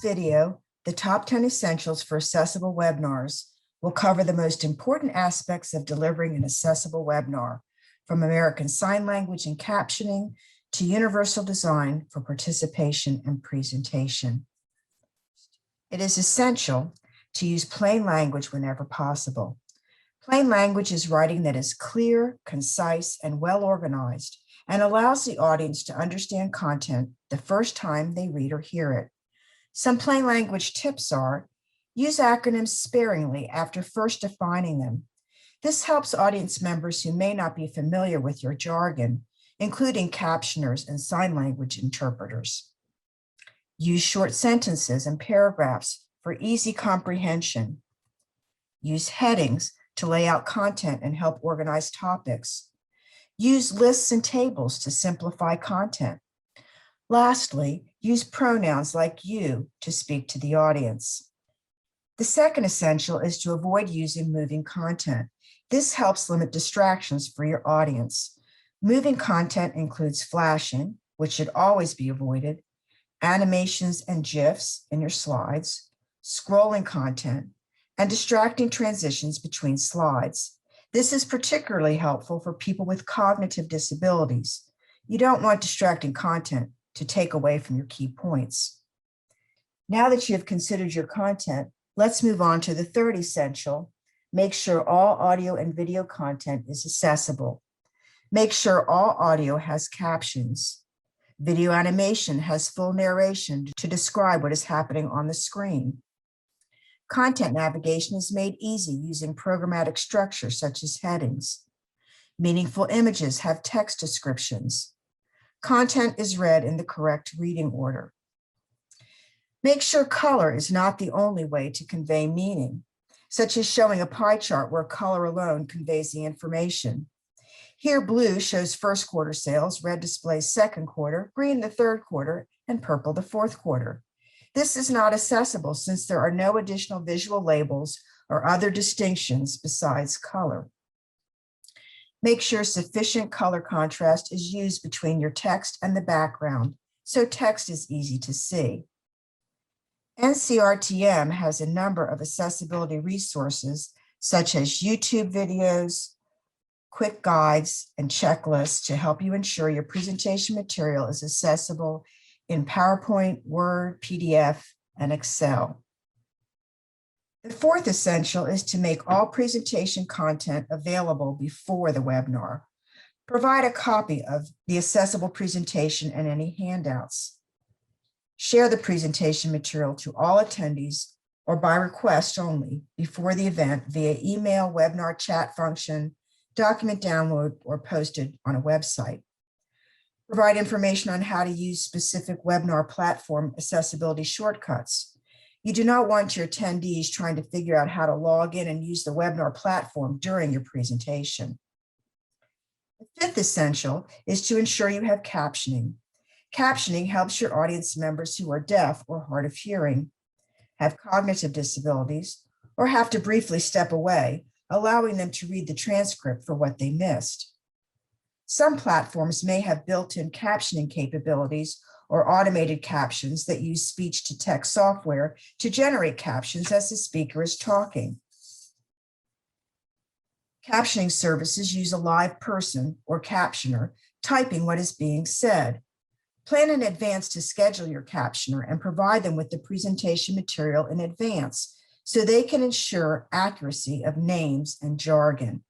video, the top 10 essentials for accessible webinars, will cover the most important aspects of delivering an accessible webinar, from American Sign Language and captioning to universal design for participation and presentation. It is essential to use plain language whenever possible. Plain language is writing that is clear, concise, and well organized, and allows the audience to understand content the first time they read or hear it. Some plain language tips are: use acronyms sparingly after first defining them. This helps audience members who may not be familiar with your jargon, including captioners and sign language interpreters. Use short sentences and paragraphs for easy comprehension. Use headings to lay out content and help organize topics. Use lists and tables to simplify content. Lastly, use pronouns like you to speak to the audience. The second essential is to avoid using moving content. This helps limit distractions for your audience. Moving content includes flashing, which should always be avoided, animations and GIFs in your slides, scrolling content, and distracting transitions between slides. This is particularly helpful for people with cognitive disabilities. You don't want distracting content to take away from your key points. Now that you have considered your content, let's move on to the third essential. Make sure all audio and video content is accessible. Make sure all audio has captions. Video animation has full narration to describe what is happening on the screen. Content navigation is made easy using programmatic structures such as headings. Meaningful images have text descriptions. Content is read in the correct reading order. Make sure color is not the only way to convey meaning, such as showing a pie chart where color alone conveys the information. Here, blue shows first quarter sales, red displays second quarter, green the third quarter, and purple the fourth quarter. This is not accessible since there are no additional visual labels or other distinctions besides color. Make sure sufficient color contrast is used between your text and the background, so text is easy to see. NCRTM has a number of accessibility resources, such as YouTube videos, quick guides, and checklists to help you ensure your presentation material is accessible in PowerPoint, Word, PDF, and Excel. The fourth essential is to make all presentation content available before the webinar. Provide a copy of the accessible presentation and any handouts. Share the presentation material to all attendees or by request only before the event via email, webinar chat function, document download, or posted on a website. Provide information on how to use specific webinar platform accessibility shortcuts. You do not want your attendees trying to figure out how to log in and use the webinar platform during your presentation. The fifth essential is to ensure you have captioning. Captioning helps your audience members who are deaf or hard of hearing, have cognitive disabilities, or have to briefly step away, allowing them to read the transcript for what they missed. Some platforms may have built-in captioning capabilities or automated captions that use speech-to-text software to generate captions as the speaker is talking. Captioning services use a live person or captioner typing what is being said. Plan in advance to schedule your captioner and provide them with the presentation material in advance so they can ensure accuracy of names and jargon.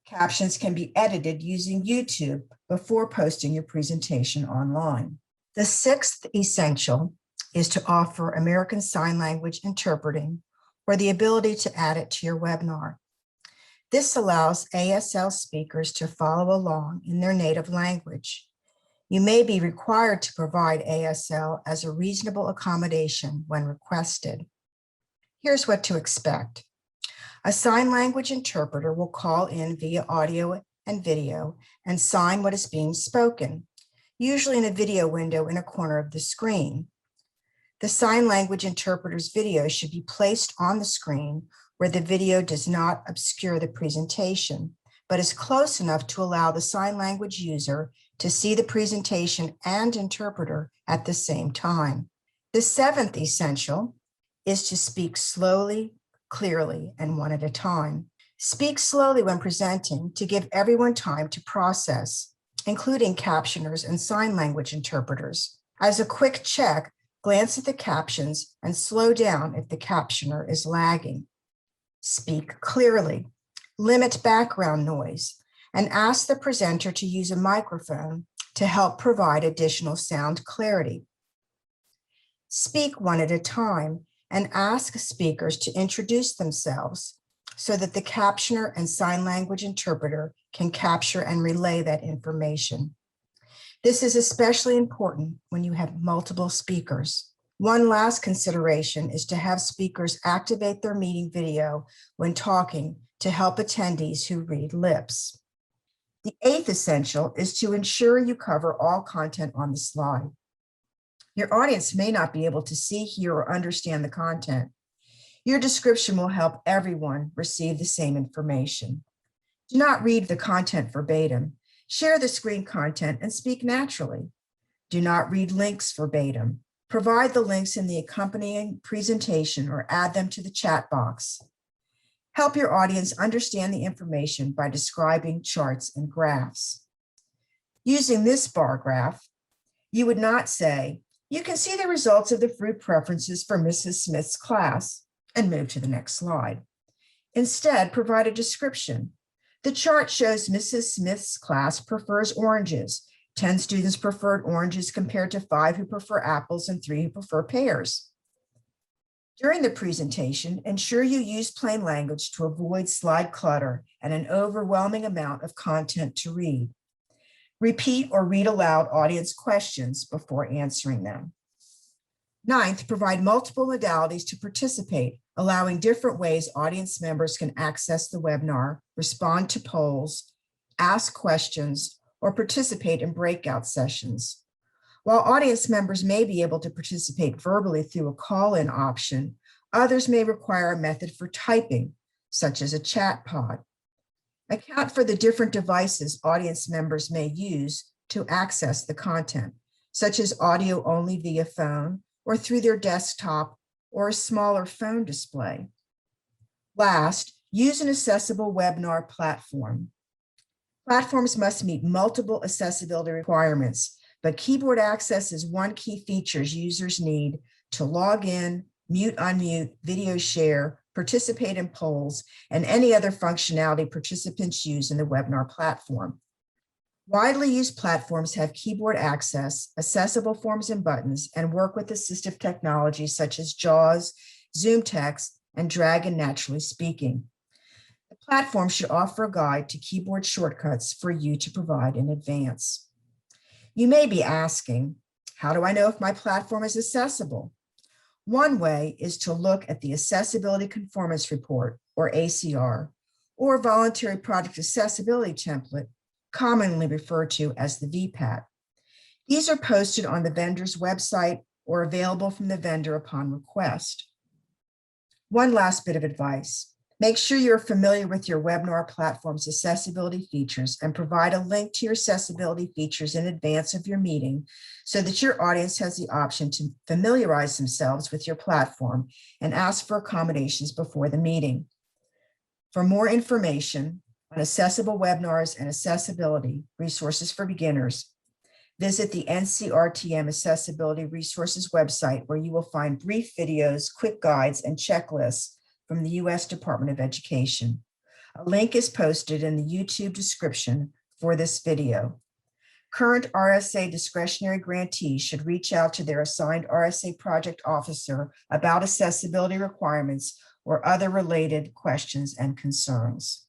Captions can be edited using YouTube before posting your presentation online. The sixth essential is to offer American Sign Language interpreting or the ability to add it to your webinar. This allows ASL speakers to follow along in their native language. You may be required to provide ASL as a reasonable accommodation when requested. Here's what to expect. A sign language interpreter will call in via audio and video and sign what is being spoken, usually in a video window in a corner of the screen. The sign language interpreter's video should be placed on the screen where the video does not obscure the presentation, but is close enough to allow the sign language user to see the presentation and interpreter at the same time. The seventh essential is to speak slowly, clearly, and one at a time. Speak slowly when presenting to give everyone time to process, including captioners and sign language interpreters. As a quick check, glance at the captions and slow down if the captioner is lagging. Speak clearly, limit background noise, and ask the presenter to use a microphone to help provide additional sound clarity. Speak one at a time and ask speakers to introduce themselves so that the captioner and sign language interpreter can capture and relay that information. This is especially important when you have multiple speakers. One last consideration is to have speakers activate their meeting video when talking to help attendees who read lips. The eighth essential is to ensure you cover all content on the slide. Your audience may not be able to see, hear, or understand the content. Your description will help everyone receive the same information. Do not read the content verbatim. Share the screen content and speak naturally. Do not read links verbatim. Provide the links in the accompanying presentation or add them to the chat box. Help your audience understand the information by describing charts and graphs. Using this bar graph, you would not say, "You can see the results of the fruit preferences for Mrs. Smith's class," and move to the next slide. Instead, provide a description. The chart shows Mrs. Smith's class prefers oranges. 10 students preferred oranges compared to 5 who prefer apples and 3 who prefer pears. During the presentation, ensure you use plain language to avoid slide clutter and an overwhelming amount of content to read. Repeat or read aloud audience questions before answering them. Ninth, provide multiple modalities to participate, allowing different ways audience members can access the webinar, respond to polls, ask questions, or participate in breakout sessions. While audience members may be able to participate verbally through a call-in option, others may require a method for typing, such as a chat pod. Account for the different devices audience members may use to access the content, such as audio only via phone or through their desktop or a smaller phone display. Last, use an accessible webinar platform. Platforms must meet multiple accessibility requirements, but keyboard access is one key feature users need to log in, mute, unmute, video share, participate in polls, and any other functionality participants use in the webinar platform. Widely used platforms have keyboard access, accessible forms and buttons, and work with assistive technologies such as JAWS, Zoom Text, and Dragon Naturally Speaking. The platform should offer a guide to keyboard shortcuts for you to provide in advance. You may be asking, how do I know if my platform is accessible? One way is to look at the Accessibility Conformance Report, or ACR, or Voluntary Product Accessibility Template, commonly referred to as the VPAT. These are posted on the vendor's website or available from the vendor upon request. One last bit of advice. Make sure you're familiar with your webinar platform's accessibility features and provide a link to your accessibility features in advance of your meeting so that your audience has the option to familiarize themselves with your platform and ask for accommodations before the meeting. For more information on accessible webinars and accessibility resources for beginners, visit the NCRTM Accessibility Resources website, where you will find brief videos, quick guides, and checklists from the U.S. Department of Education. A link is posted in the YouTube description for this video. Current RSA discretionary grantees should reach out to their assigned RSA project officer about accessibility requirements or other related questions and concerns.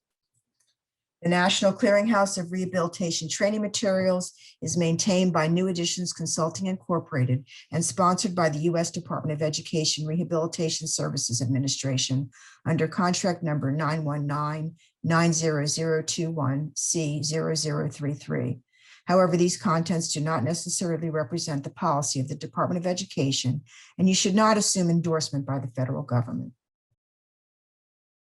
The National Clearinghouse of Rehabilitation Training Materials is maintained by New Editions Consulting Incorporated and sponsored by the U.S. Department of Education Rehabilitation Services Administration under contract number 919-90021C0033. However, these contents do not necessarily represent the policy of the Department of Education, and you should not assume endorsement by the federal government.